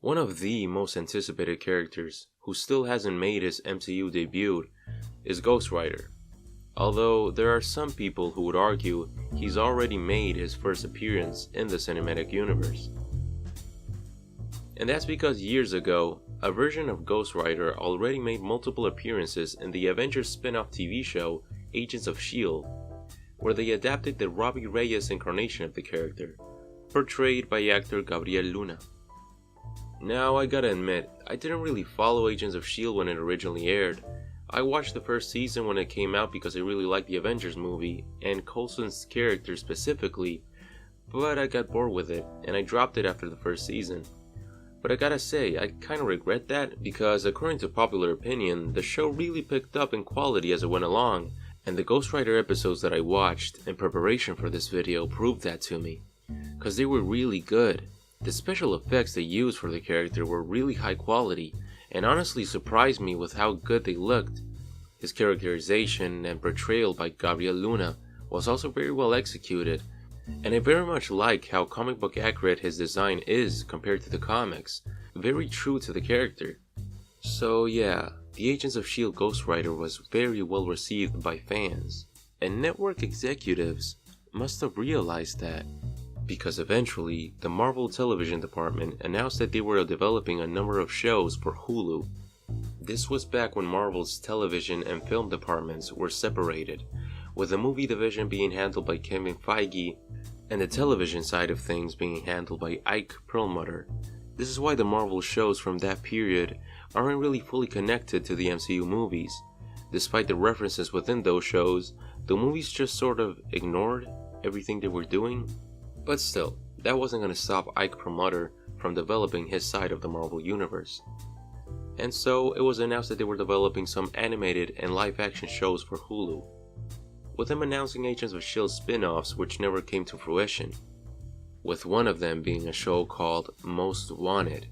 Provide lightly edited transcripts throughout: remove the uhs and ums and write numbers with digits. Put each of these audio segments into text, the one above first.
One of the most anticipated characters, who still hasn't made his MCU debut, is Ghost Rider. Although there are some people who would argue he's already made his first appearance in the cinematic universe. And that's because years ago, a version of Ghost Rider already made multiple appearances in the Avengers spin-off TV show Agents of S.H.I.E.L.D., where they adapted the Robbie Reyes incarnation of the character, portrayed by actor Gabriel Luna. Now, I gotta admit, I didn't really follow Agents of S.H.I.E.L.D. when it originally aired. I watched the first season when it came out because I really liked the Avengers movie, and Coulson's character specifically, but I got bored with it, and I dropped it after the first season. But I gotta say, I kinda regret that, because according to popular opinion, the show really picked up in quality as it went along, and the Ghost Rider episodes that I watched in preparation for this video proved that to me, cause they were really good. The special effects they used for the character were really high quality, and honestly surprised me with how good they looked. His characterization and portrayal by Gabriel Luna was also very well executed, and I very much like how comic book accurate his design is compared to the comics, very true to the character. So yeah, the Agents of S.H.I.E.L.D. Ghost Rider was very well received by fans, and network executives must have realized that, because eventually the Marvel television department announced that they were developing a number of shows for Hulu. This was back when Marvel's television and film departments were separated, with the movie division being handled by Kevin Feige and the television side of things being handled by Ike Perlmutter. This is why the Marvel shows from that period aren't really fully connected to the MCU movies. Despite the references within those shows, the movies just sort of ignored everything they were doing. But still, that wasn't going to stop Ike Perlmutter from developing his side of the Marvel Universe. And so it was announced that they were developing some animated and live action shows for Hulu, with them announcing Agents of S.H.I.E.L.D. spin-offs which never came to fruition, with one of them being a show called Most Wanted,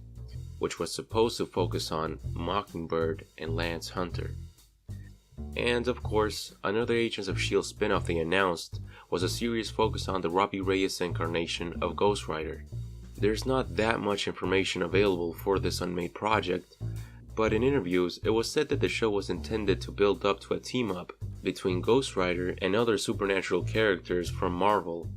which was supposed to focus on Mockingbird and Lance Hunter. And of course, another Agents of S.H.I.E.L.D. spin-off they announced was a series focused on the Robbie Reyes incarnation of Ghost Rider. There's not that much information available for this unmade project, but in interviews it was said that the show was intended to build up to a team-up between Ghost Rider and other supernatural characters from Marvel.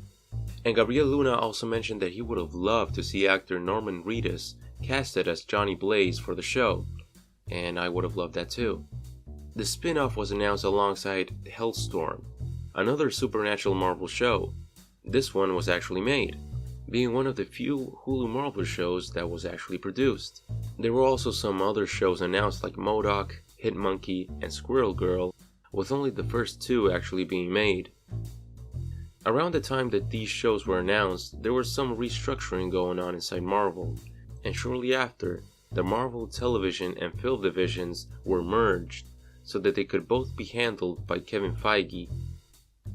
And Gabriel Luna also mentioned that he would have loved to see actor Norman Reedus casted as Johnny Blaze for the show, and I would have loved that too. The spin-off was announced alongside Hellstorm, another supernatural Marvel show. This one was actually made, being one of the few Hulu Marvel shows that was actually produced. There were also some other shows announced like MODOK, Hitmonkey, and Squirrel Girl, with only the first two actually being made. Around the time that these shows were announced, there was some restructuring going on inside Marvel, and shortly after, the Marvel television and film divisions were merged so that they could both be handled by Kevin Feige.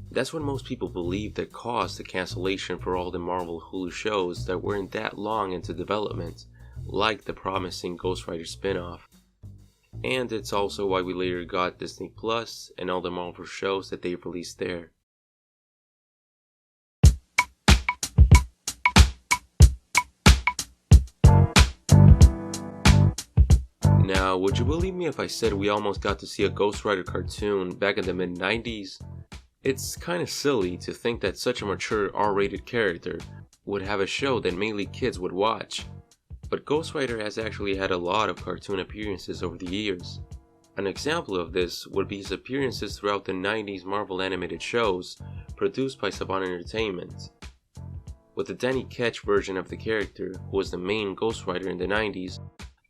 That's what most people believe that caused the cancellation for all the Marvel Hulu shows that weren't that long into development, like the promising Ghost Rider spin-off. And it's also why we later got Disney Plus and all the Marvel shows that they released there. Now, would you believe me if I said we almost got to see a Ghost Rider cartoon back in the mid-90s? It's kinda silly to think that such a mature R-rated character would have a show that mainly kids would watch. But Ghost Rider has actually had a lot of cartoon appearances over the years. An example of this would be his appearances throughout the 90s Marvel animated shows produced by Saban Entertainment, with the Danny Ketch version of the character, who was the main Ghost Rider in the 90s,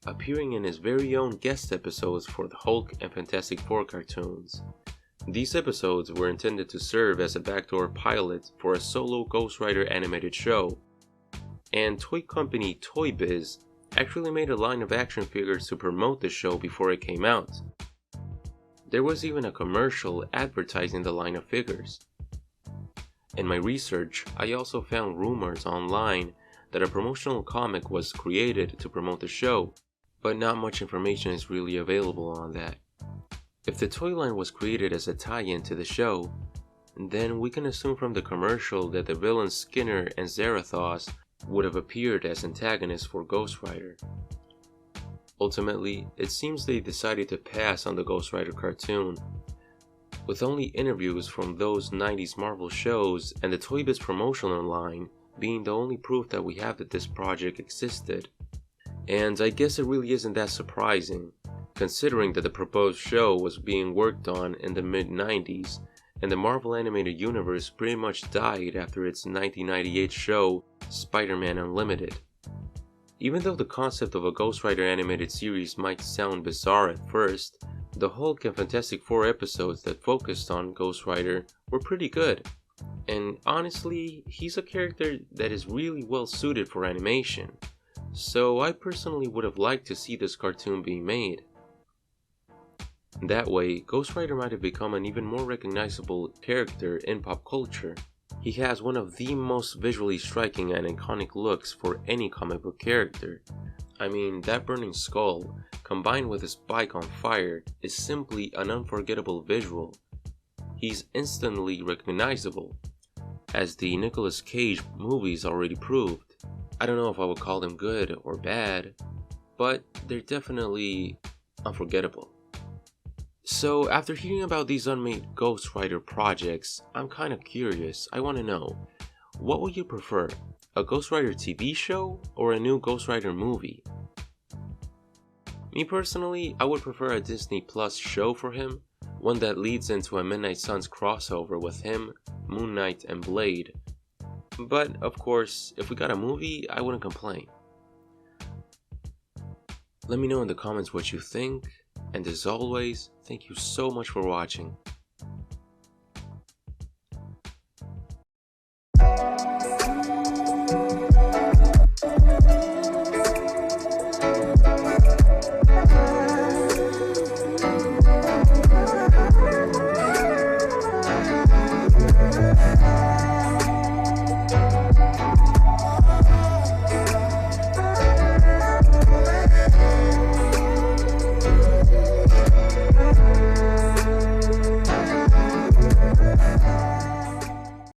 appearing in his very own guest episodes for the Hulk and Fantastic Four cartoons. These episodes were intended to serve as a backdoor pilot for a solo Ghost Rider animated show, and toy company Toy Biz actually made a line of action figures to promote the show before it came out. There was even a commercial advertising the line of figures. In my research, I also found rumors online that a promotional comic was created to promote the show, but not much information is really available on that. If the toy line was created as a tie-in to the show, then we can assume from the commercial that the villains Skinner and Zarathos would have appeared as antagonists for Ghost Rider. Ultimately, it seems they decided to pass on the Ghost Rider cartoon, with only interviews from those 90s Marvel shows and the Toy Biz promotional line being the only proof that we have that this project existed. And I guess it really isn't that surprising, considering that the proposed show was being worked on in the mid-90s, and the Marvel animated universe pretty much died after its 1998 show, Spider-Man Unlimited. Even though the concept of a Ghost Rider animated series might sound bizarre at first, the Hulk and Fantastic Four episodes that focused on Ghost Rider were pretty good. And honestly, he's a character that is really well suited for animation, so I personally would have liked to see this cartoon being made. That way, Ghost Rider might have become an even more recognizable character in pop culture. He has one of the most visually striking and iconic looks for any comic book character. I mean, that burning skull, combined with his bike on fire, is simply an unforgettable visual. He's instantly recognizable, as the Nicolas Cage movies already proved. I don't know if I would call them good or bad, but they're definitely unforgettable. So after hearing about these unmade Ghost Rider projects, I'm kind of curious. I want to know, what would you prefer? A Ghost Rider TV show or a new Ghost Rider movie? Me personally, I would prefer a Disney Plus show for him, one that leads into a Midnight Suns crossover with him, Moon Knight, and Blade. But of course, if we got a movie, I wouldn't complain. Let me know in the comments what you think, and as always, thank you so much for watching.